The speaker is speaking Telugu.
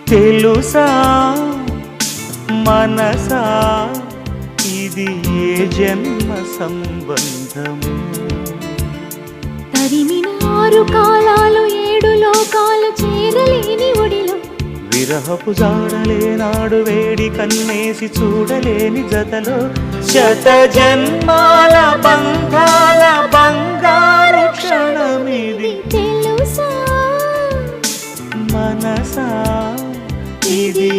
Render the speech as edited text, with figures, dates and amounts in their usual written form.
తెలుసా మనసా ఇది ఏ జన్మ సంబంధము తరిమిన 6 కాలాలు 7 లోకాలు చేరలేని ఒడిలో విరహపు జాడలేనాడు వేడి కన్నేసి చూడలేని జతలో శత జన్మాల బంధాల బంగారు క్షణమిది తెలుసా మనసా ఇది